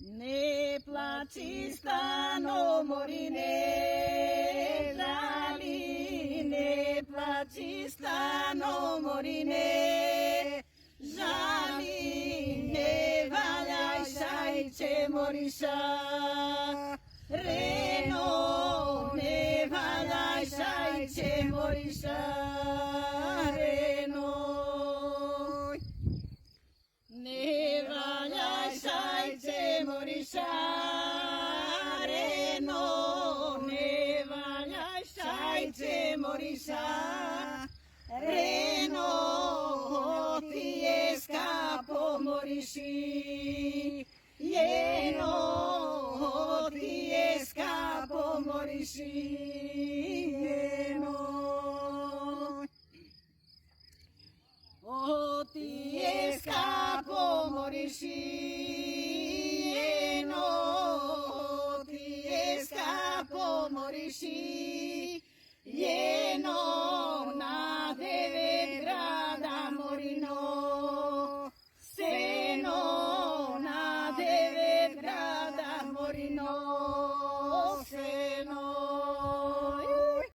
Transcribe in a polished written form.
Не плачи, стано мори, не жали, не плачи, стано мори, не жали, не валяй, шајче мориша, рено, не валяй, шајче мориша, рено. Не валяй, шајче мориша, рено, не валяй, шајче мориша, рено, ти е скапо мориши, ено, ти е скапо мориши, ено. O ti escapo morisci, no, ti escapo morisci, no, na deve grada morino, se no, na deve grada morino.